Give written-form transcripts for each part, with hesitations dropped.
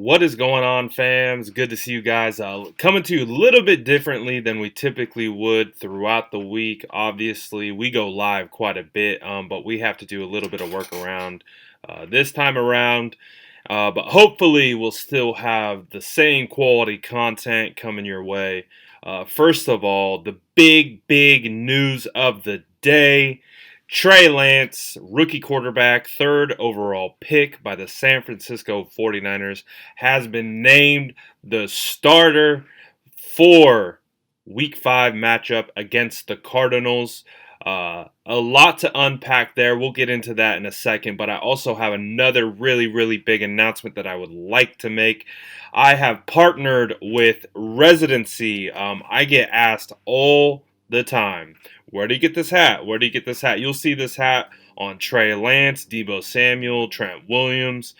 What is going on, fams? Good to see you guys. Coming to you a little bit differently than we typically would throughout the week. Obviously, we go live quite a bit, but we have to do a little bit of workaround this time around. But hopefully, we'll still have the same quality content coming your way. First of all, the big news of the day. Trey Lance, rookie quarterback, third overall pick by the San Francisco 49ers, has been named the starter for Week 5 matchup against the Cardinals. A lot to unpack there. We'll get into that in a second, but I also have another really big announcement that I would like to make. I have partnered with Residency. I get asked all the time, where do you get this hat? Where do you get this hat? You'll see this hat on Trey Lance, Deebo Samuel, Trent Williams.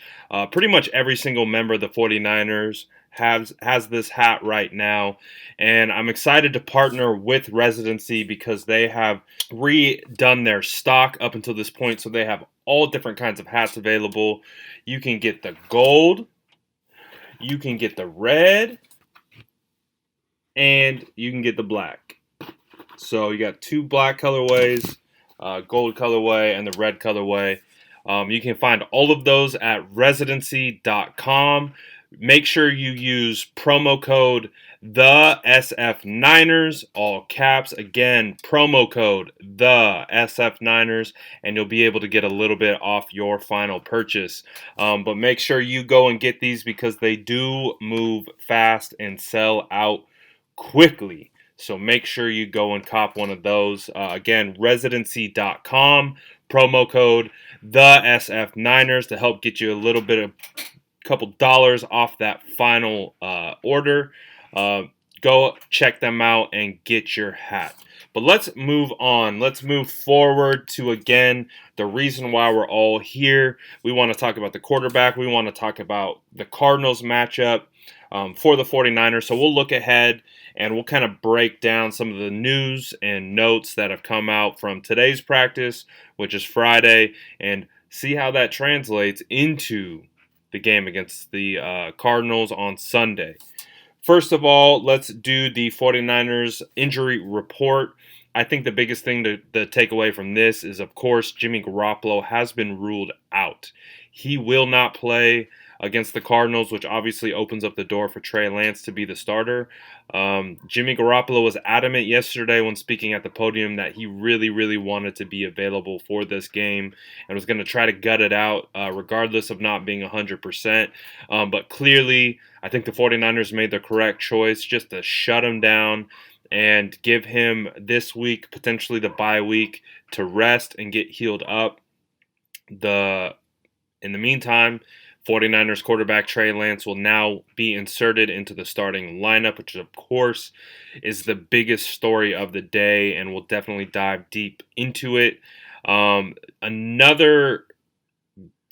Pretty much every single member of the 49ers has this hat right now. And I'm excited to partner with Residency because they have redone their stock up until this point. So they have all different kinds of hats available. You can get the gold, you can get the red, and you can get the black. So you got two black colorways, gold colorway, and the red colorway. You can find all of those at residency.com. Make sure you use promo code the SF9ers, all caps. Again, promo code the SF9ers, and you'll be able to get a little bit off your final purchase. But make sure you go and get these because they do move fast and sell out quickly. So make sure you go and cop one of those. Again, residency.com, promo code the SF9ers to help get you a little bit of couple dollars off that final order. Go check them out and get your hat. But let's move on. Let's move forward to, again, the reason why we're all here. We want to talk about the quarterback. We want to talk about the Cardinals matchup for the 49ers. So we'll look ahead and we'll kind of break down some of the news and notes that have come out from today's practice, which is Friday, and see how that translates into the game against the Cardinals on Sunday. First of all, let's do the 49ers injury report. I think the biggest thing to take away from this is, of course, Jimmy Garoppolo has been ruled out. He will not play against the Cardinals, which obviously opens up the door for Trey Lance to be the starter. Jimmy Garoppolo was adamant yesterday when speaking at the podium that he really wanted to be available for this game and was going to try to gut it out regardless of not being 100%. But clearly, I think the 49ers made the correct choice just to shut him down and give him this week, potentially the bye week, to rest and get healed up. In the meantime, 49ers quarterback Trey Lance will now be inserted into the starting lineup, which of course is the biggest story of the day, and we'll definitely dive deep into it. Another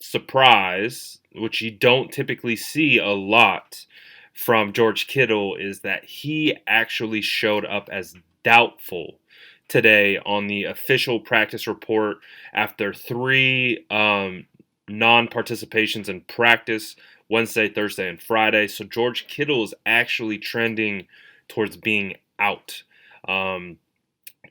surprise, which you don't typically see a lot from George Kittle, is that he actually showed up as doubtful today on the official practice report after three non-participations in practice Wednesday, Thursday, and Friday. So George Kittle is actually trending towards being out.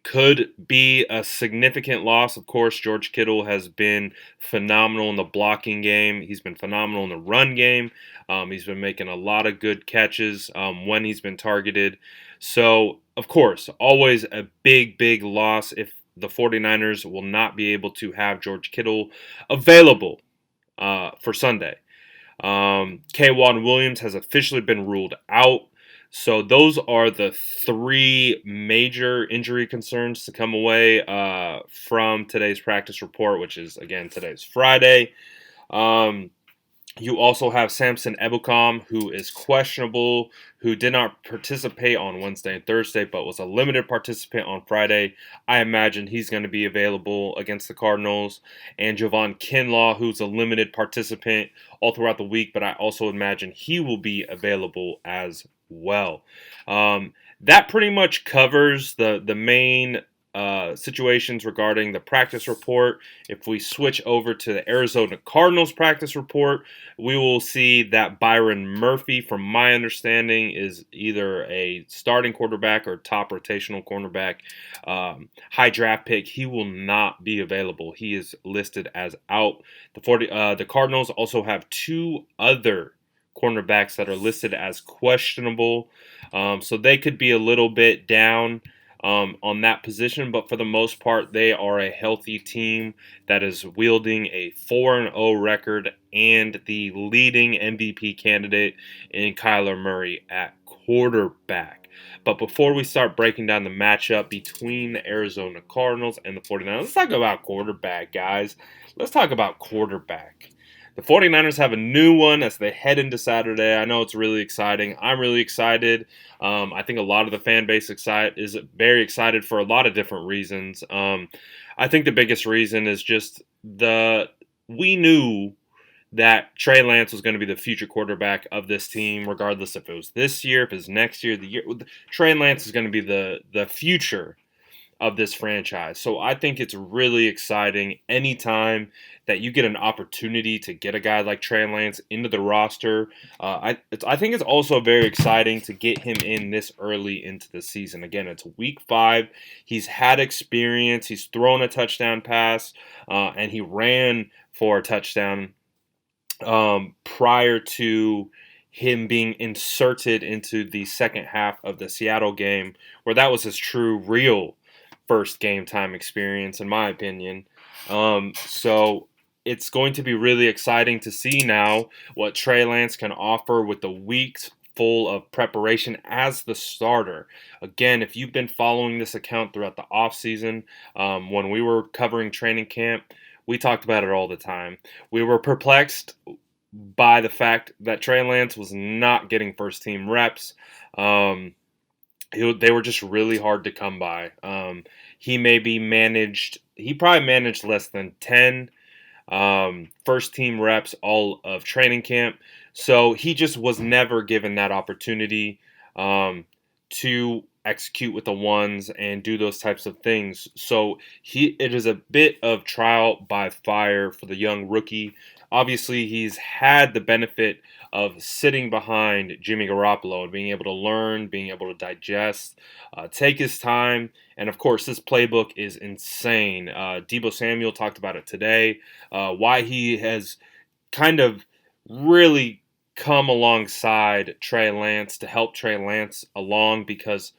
Could be a significant loss. Of course, George Kittle has been phenomenal in the blocking game. He's been phenomenal in the run game. He's been making a lot of good catches when he's been targeted. So, of course, always a big loss if the 49ers will not be able to have George Kittle available for Sunday. K'Waun Williams has officially been ruled out. So those are the three major injury concerns to come away from today's practice report, which is, again, today's Friday. You also have Samson Ebukam, who is questionable, who did not participate on Wednesday and Thursday, but was a limited participant on Friday. I imagine he's going to be available against the Cardinals. And Javon Kinlaw, who's a limited participant all throughout the week, but I also imagine he will be available as well. That pretty much covers the main situations regarding the practice report. If we switch over to the Arizona Cardinals practice report, we will see that Byron Murphy, from my understanding, is either a starting quarterback or top rotational cornerback. High draft pick. He will not be available. He is listed as out. The Cardinals also have two other cornerbacks that are listed as questionable. So they could be a little bit down on that position, but for the most part, they are a healthy team that is wielding a 4-0 record and the leading MVP candidate in Kyler Murray at quarterback. But before we start breaking down the matchup between the Arizona Cardinals and the 49ers, let's talk about quarterback, guys. Let's talk about quarterback. The 49ers have a new one as they head into Saturday. I know it's really exciting. I'm really excited. I think a lot of the fan base is very excited for a lot of different reasons. I think the biggest reason is just we knew that Trey Lance was going to be the future quarterback of this team, regardless if it was this year, if it's next year, the year. Trey Lance is going to be the future of this franchise. So I think it's really exciting anytime that you get an opportunity to get a guy like Trey Lance into the roster. I think it's also very exciting to get him in this early into the season. Again, it's week 5. He's had experience. He's thrown a touchdown pass, and he ran for a touchdown prior to him being inserted into the second half of the Seattle game, where that was his true, real first game time experience, in my opinion. So it's going to be really exciting to see now what Trey Lance can offer with the weeks full of preparation as the starter. Again, if you've been following this account throughout the offseason, when we were covering training camp, we talked about it all the time. We were perplexed by the fact that Trey Lance was not getting first team reps. They were just really hard to come by. He probably managed less than 10 first team reps all of training camp. So he just was never given that opportunity to execute with the ones and do those types of things. So it is a bit of trial by fire for the young rookie. Obviously, he's had the benefit of sitting behind Jimmy Garoppolo and being able to learn, being able to digest, take his time. And, of course, this playbook is insane. Deebo Samuel talked about it today, why he has kind of really come alongside Trey Lance to help Trey Lance along, because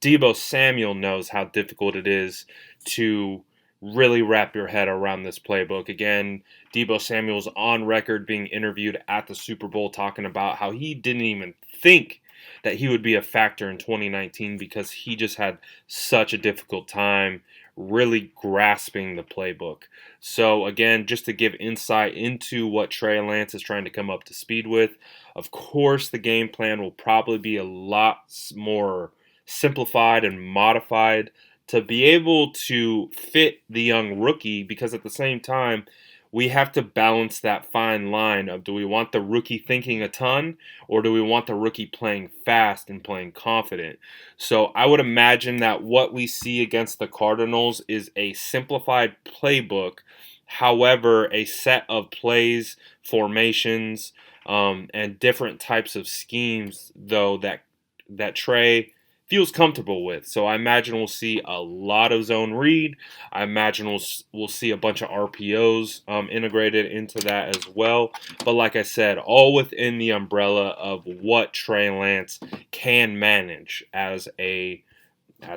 Deebo Samuel knows how difficult it is to really wrap your head around this playbook. Again, Deebo Samuel's on record being interviewed at the Super Bowl talking about how he didn't even think that he would be a factor in 2019 because he just had such a difficult time really grasping the playbook. So again, just to give insight into what Trey Lance is trying to come up to speed with, of course the game plan will probably be a lot more simplified and modified to be able to fit the young rookie, because at the same time, we have to balance that fine line of, do we want the rookie thinking a ton, or do we want the rookie playing fast and playing confident? So I would imagine that what we see against the Cardinals is a simplified playbook, however, a set of plays, formations, and different types of schemes, though, that Trey feels comfortable with. So I imagine we'll see a lot of zone read. I imagine we'll see a bunch of RPOs integrated into that as well. But like I said, all within the umbrella of what Trey Lance can manage as a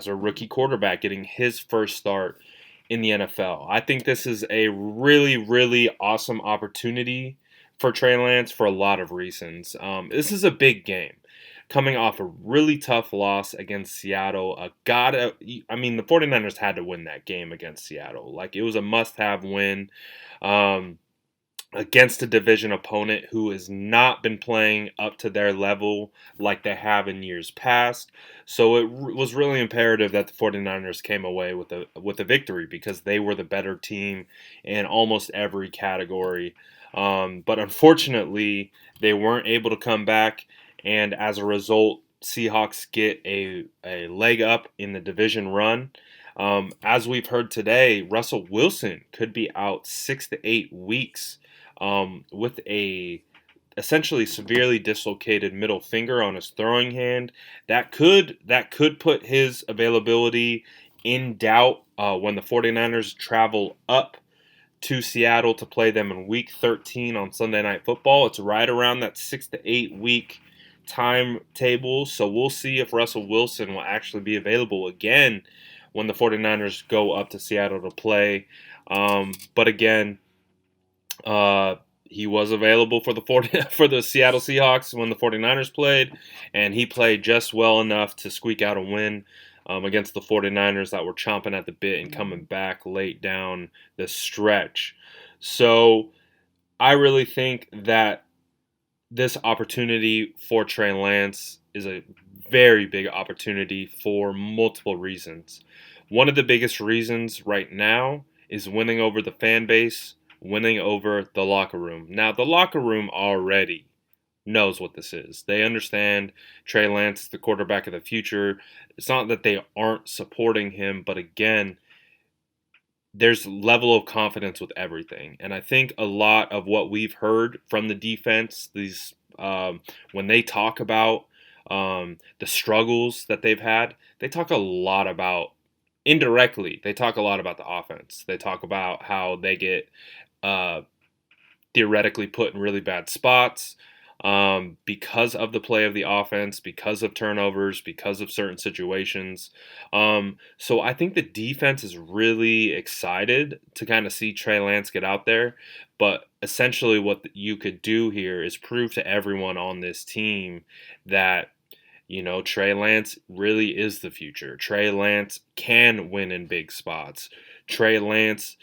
rookie quarterback getting his first start in the NFL. I think this is a really, really awesome opportunity for Trey Lance for a lot of reasons. This is a big game. Coming off a really tough loss against Seattle. The 49ers had to win that game against Seattle. Like, it was a must-have win against a division opponent who has not been playing up to their level like they have in years past. So it was really imperative that the 49ers came away with a victory, because they were the better team in almost every category. But unfortunately, they weren't able to come back. And as a result, Seahawks get a leg up in the division run. As we've heard today, Russell Wilson could be out 6 to 8 weeks with a essentially severely dislocated middle finger on his throwing hand. That could put his availability in doubt when the 49ers travel up to Seattle to play them in week 13 on Sunday Night Football. It's right around that 6 to 8 week timetable. So we'll see if Russell Wilson will actually be available again when the 49ers go up to Seattle to play. But again, he was available for the for the Seattle Seahawks when the 49ers played, and he played just well enough to squeak out a win against the 49ers that were chomping at the bit and coming back late down the stretch. So I really think that this opportunity for Trey Lance is a very big opportunity for multiple reasons. One of the biggest reasons right now is winning over the fan base, winning over the locker room. Now, the locker room already knows what this is. They understand Trey Lance is the quarterback of the future. It's not that they aren't supporting him, but again, there's level of confidence with everything. And I think a lot of what we've heard from the defense, these when they talk about the struggles that they've had, they talk a lot about indirectly. They talk a lot about the offense. They talk about how they get uh, theoretically put in really bad spots because of the play of the offense, because of turnovers, because of certain situations. So I think the defense is really excited to kind of see Trey Lance get out there. But essentially, what you could do here is prove to everyone on this team that Trey Lance really is the future. Trey Lance can win in big spots. Trey Lance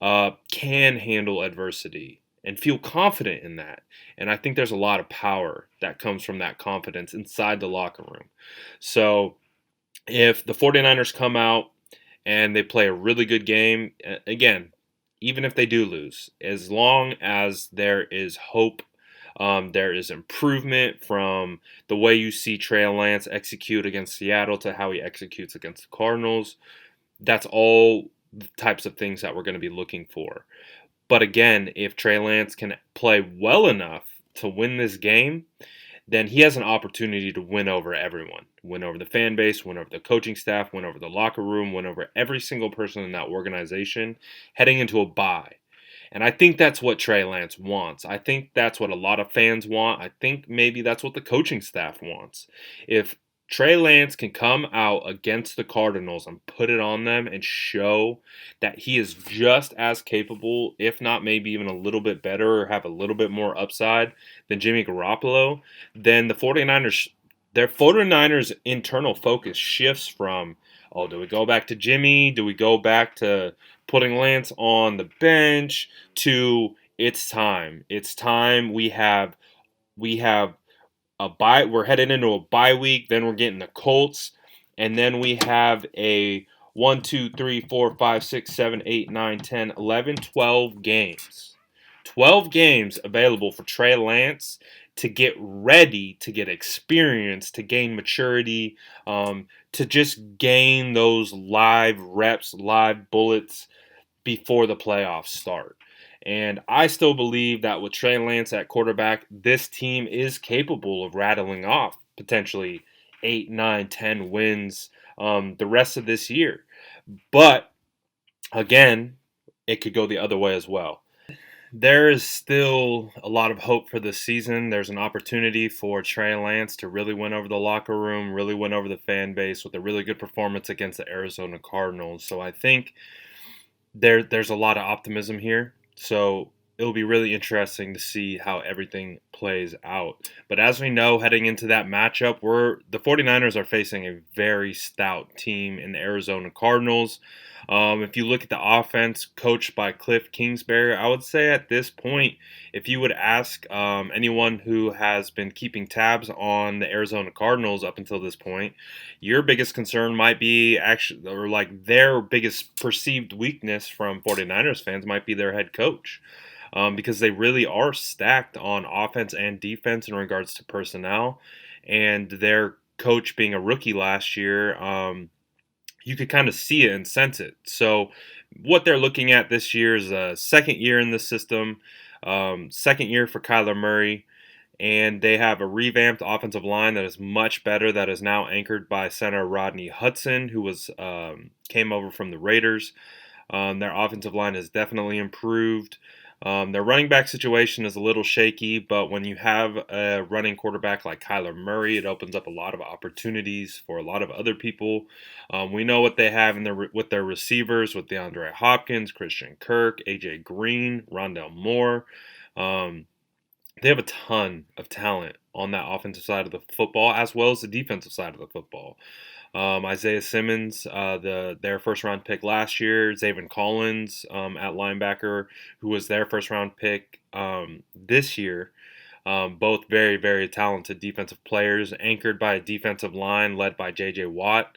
can handle adversity and feel confident in that. And I think there's a lot of power that comes from that confidence inside the locker room. So if the 49ers come out and they play a really good game, again, even if they do lose, as long as there is hope, there is improvement from the way you see Trey Lance execute against Seattle to how he executes against the Cardinals. That's all the types of things that we're going to be looking for. But again, if Trey Lance can play well enough to win this game, then he has an opportunity to win over everyone. Win over the fan base, win over the coaching staff, win over the locker room, win over every single person in that organization heading into a bye. And I think that's what Trey Lance wants. I think that's what a lot of fans want. I think maybe that's what the coaching staff wants. If Trey Lance can come out against the Cardinals and put it on them and show that he is just as capable, if not maybe even a little bit better or have a little bit more upside than Jimmy Garoppolo, then the 49ers, their 49ers internal focus shifts from, oh, do we go back to Jimmy? Do we go back to putting Lance on the bench? To it's time. It's time. We have a bye. We're headed into a bye week. Then we're getting the Colts, and then we have a 1, 2, 3, 4, 5, 6, 7, 8, 9, 10, 11, 12 games. 12 games available for Trey Lance to get ready, to get experience, to gain maturity, to just gain those live reps, live bullets before the playoffs start. And I still believe that with Trey Lance at quarterback, this team is capable of rattling off potentially 8, 9, 10 wins the rest of this year. But again, it could go the other way as well. There is still a lot of hope for this season. There's an opportunity for Trey Lance to really win over the locker room, really win over the fan base with a really good performance against the Arizona Cardinals. So I think there's a lot of optimism here. So it'll be really interesting to see how everything plays out. But as we know, heading into that matchup, the 49ers are facing a very stout team in the Arizona Cardinals. If you look at the offense coached by Cliff Kingsbury, I would say at this point, if you would ask anyone who has been keeping tabs on the Arizona Cardinals up until this point, your biggest concern might be actually, or like their biggest perceived weakness from 49ers fans might be their head coach. Because they really are stacked on offense and defense in regards to personnel. And their coach being a rookie last year, you could kind of see it and sense it. So what they're looking at this year is a second year in the system, second year for Kyler Murray, and they have a revamped offensive line that is much better. That is now anchored by center Rodney Hudson, who was came over from the Raiders. Their offensive line has definitely improved. Their running back situation is a little shaky, but when you have a running quarterback like Kyler Murray, it opens up a lot of opportunities for a lot of other people. We know what they have in with their receivers, with DeAndre Hopkins, Christian Kirk, AJ Green, Rondell Moore. Um, they have a ton of talent on that offensive side of the football, as well as the defensive side of the football. Isaiah Simmons, their first round pick last year, Zaven Collins at linebacker, who was their first round pick this year. Both very, very talented defensive players, anchored by a defensive line led by J.J. Watt,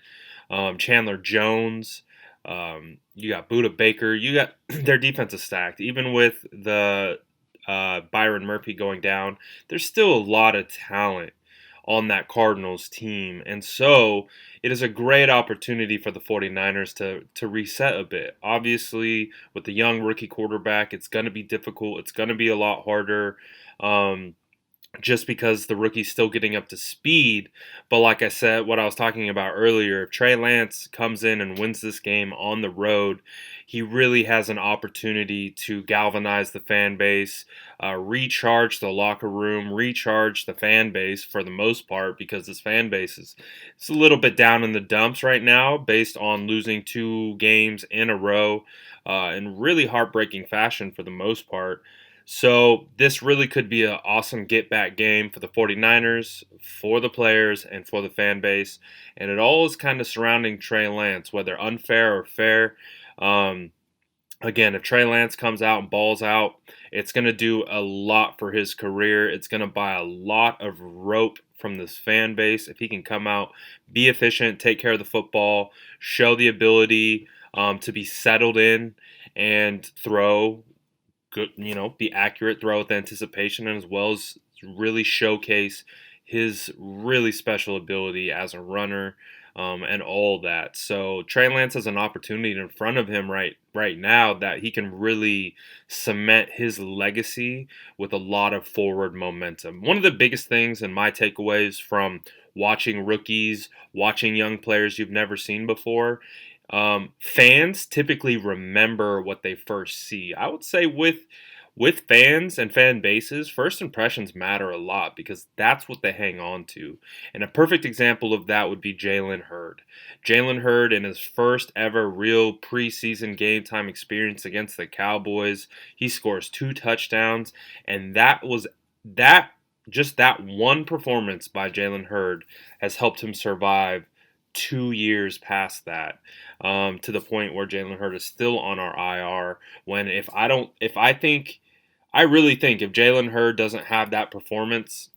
Chandler Jones. You got Buda Baker. You got their defense is stacked. Even with the Byron Murphy going down, there's still a lot of talent on that Cardinals team. And so it is a great opportunity for the 49ers to reset a bit. Obviously, with the young rookie quarterback, it's going to be difficult. It's going to be a lot harder. Just because the rookie's still getting up to speed. But like I said, what I was talking about earlier, if Trey Lance comes in and wins this game on the road, he really has an opportunity to galvanize the fan base, recharge the locker room, recharge the fan base for the most part, because this fan base is it's a little bit down in the dumps right now based on losing 2 games in a row in really heartbreaking fashion for the most part. So this really could be an awesome get-back game for the 49ers, for the players, and for the fan base. And it all is kind of surrounding Trey Lance, whether unfair or fair. Um, Again, if Trey Lance comes out and balls out, it's going to do a lot for his career. It's going to buy a lot of rope from this fan base. If he can come out, be efficient, take care of the football, show the ability to be settled in and throw good, be accurate, throw with anticipation, and as well as really showcase his really special ability as a runner, and all that. So Trey Lance has an opportunity in front of him right now that he can really cement his legacy with a lot of forward momentum. One of the biggest things and my takeaways from watching rookies, watching young players you've never seen before, fans typically remember what they first see. I would say with fans and fan bases, first impressions matter a lot because that's what they hang on to. And a perfect example of that would be Jalen Hurd. Jalen Hurd, in his first ever real preseason game time experience against the Cowboys, he scores 2 touchdowns, and that just that one performance by Jalen Hurd has helped him survive 2 years past that, to the point where Jalen Hurd is still on our IR. When I really think if Jalen Hurd doesn't have that performance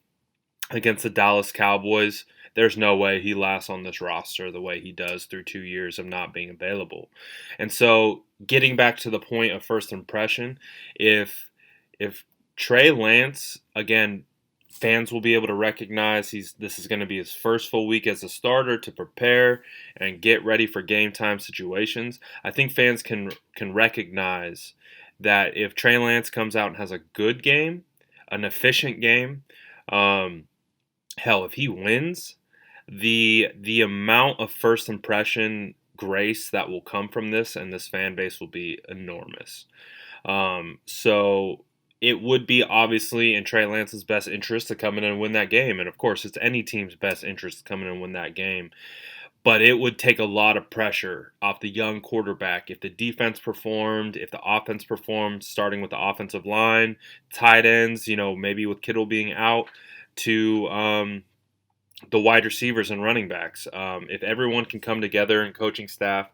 against the Dallas Cowboys, there's no way he lasts on this roster the way he does through 2 years of not being available. And so, getting back to the point of first impression, if Trey Lance, again, fans will be able to recognize this is going to be his first full week as a starter to prepare and get ready for game time situations. I think fans can recognize that if Trey Lance comes out and has a good game, an efficient game, hell, if he wins, the amount of first impression grace that will come from this and this fan base will be enormous. So it would be obviously in Trey Lance's best interest to come in and win that game. And of course, it's any team's best interest to come in and win that game. But it would take a lot of pressure off the young quarterback if the defense performed, if the offense performed, starting with the offensive line, tight ends, maybe with Kittle being out, to the wide receivers and running backs. If everyone can come together and coaching staff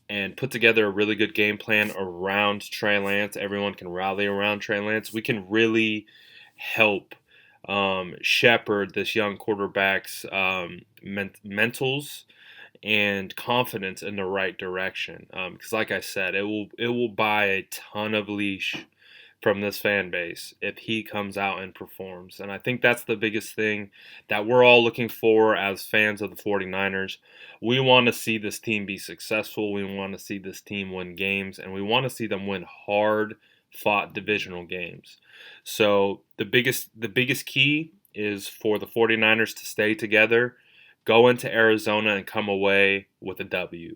and put together a really good game plan around Trey Lance, everyone can rally around Trey Lance, we can really help shepherd this young quarterback's mentals and confidence in the right direction. Because, like I said, it will buy a ton of leash from this fan base if he comes out and performs. And I think that's the biggest thing that we're all looking for as fans of the 49ers. We want to see this team be successful. We want to see this team win games, and we want to see them win hard fought divisional games. So the biggest key is for the 49ers to stay together, go into Arizona and come away with a W.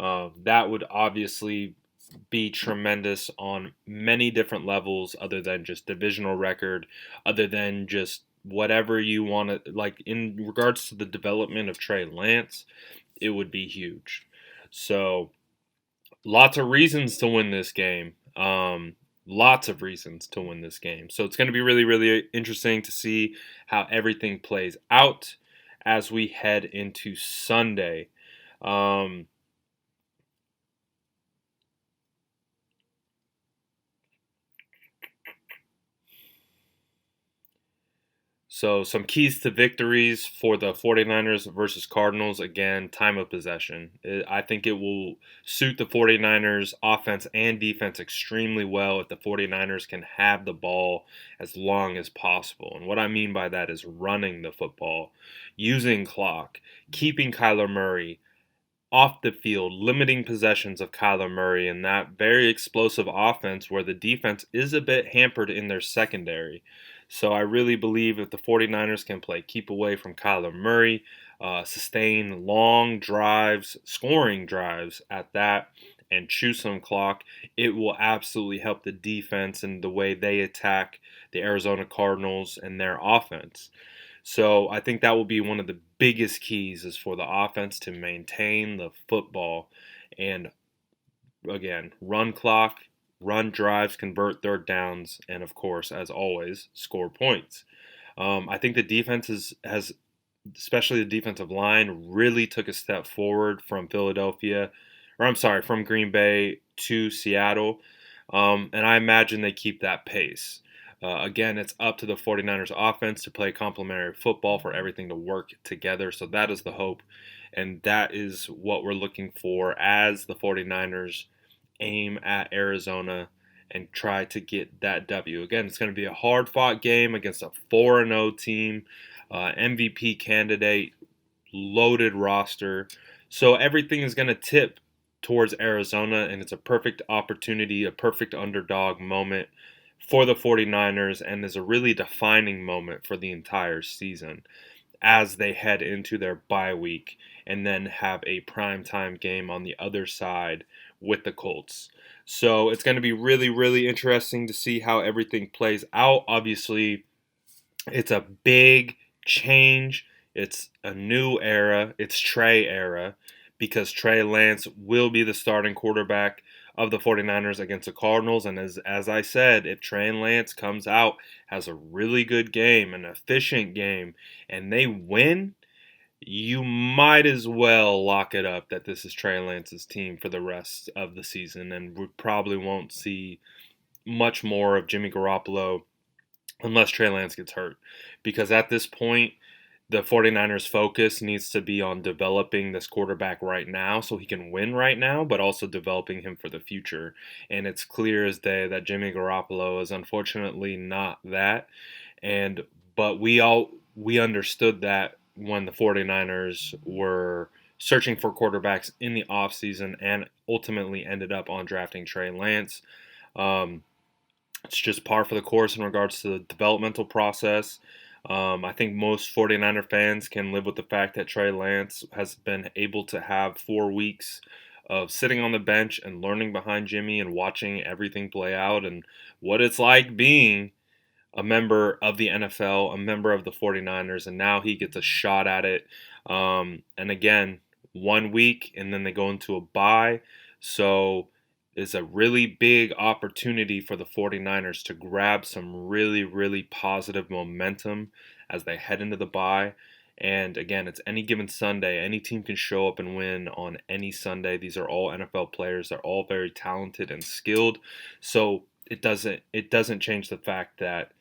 That would obviously be tremendous on many different levels other than just divisional record, other than just whatever you want to, like in regards to the development of Trey Lance, it would be huge. So, lots of reasons to win this game. Lots of reasons to win this game. So, it's going to be really, really interesting to see how everything plays out as we head into Sunday. Um, So, some keys to victories for the 49ers versus Cardinals. Again, time of possession. I think it will suit the 49ers offense and defense extremely well if the 49ers can have the ball as long as possible. And what I mean by that is running the football, using clock, keeping Kyler Murray off the field, limiting possessions of Kyler Murray and that very explosive offense where the defense is a bit hampered in their secondary. So I really believe if the 49ers can play keep away from Kyler Murray, sustain long drives, scoring drives at that, and chew some clock, it will absolutely help the defense and the way they attack the Arizona Cardinals and their offense. So I think that will be one of the biggest keys is for the offense to maintain the football and again, run clock, run drives, convert third downs, and of course, as always, score points. I think the defense has, especially the defensive line, really took a step forward from Philadelphia, or I'm sorry, from Green Bay to Seattle. And I imagine they keep that pace. Again, it's up to the 49ers offense to play complementary football for everything to work together. So that is the hope. And that is what we're looking for as the 49ers aim at Arizona and try to get that W. Again, it's going to be a hard fought game against a 4-0 team, MVP candidate, loaded roster. So everything is going to tip towards Arizona, and it's a perfect opportunity, a perfect underdog moment for the 49ers, and is a really defining moment for the entire season as they head into their bye week and then have a primetime game on the other side with the Colts. So it's going to be really, really interesting to see how everything plays out. Obviously, it's a big change. It's a new era. It's Trey era because Trey Lance will be the starting quarterback of the 49ers against the Cardinals. And as I said, if Trey Lance comes out, has a really good game, an efficient game, and they win, you might as well lock it up that this is Trey Lance's team for the rest of the season. And we probably won't see much more of Jimmy Garoppolo unless Trey Lance gets hurt. Because at this point, the 49ers' focus needs to be on developing this quarterback right now so he can win right now, but also developing him for the future. And it's clear as day that Jimmy Garoppolo is unfortunately not that. But we understood that when the 49ers were searching for quarterbacks in the offseason and ultimately ended up on drafting Trey Lance. It's just par for the course in regards to the developmental process. I think most 49er fans can live with the fact that Trey Lance has been able to have 4 weeks of sitting on the bench and learning behind Jimmy and watching everything play out and what it's like being a member of the NFL, a member of the 49ers, and now he gets a shot at it. And again, 1 week, and then they go into a bye. So it's a really big opportunity for the 49ers to grab some really, really positive momentum as they head into the bye. And again, it's any given Sunday. Any team can show up and win on any Sunday. These are all NFL players. They're all very talented and skilled. So it doesn't change the fact that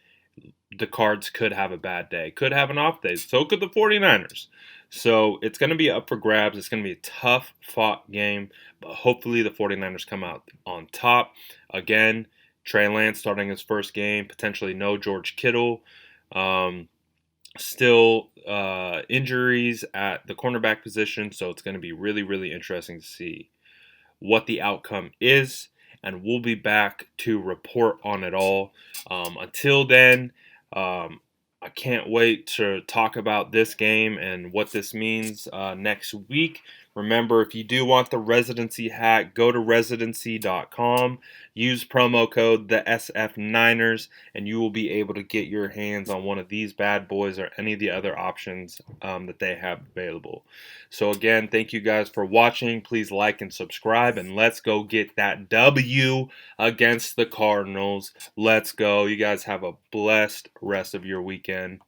the Cards could have a bad day, could have an off day. So could the 49ers. So it's going to be up for grabs. It's going to be a tough fought game, but hopefully the 49ers come out on top. Again, Trey Lance starting his first game, potentially no George Kittle. Still injuries at the cornerback position, so it's going to be really, really interesting to see what the outcome is, and we'll be back to report on it all. Until then, I can't wait to talk about this game and what this means next week. Remember, if you do want the residency hat, go to residency.com, use promo code the SF Niners, and you will be able to get your hands on one of these bad boys or any of the other options that they have available. So again, thank you guys for watching. Please like and subscribe, and let's go get that W against the Cardinals. Let's go. You guys have a blessed rest of your weekend.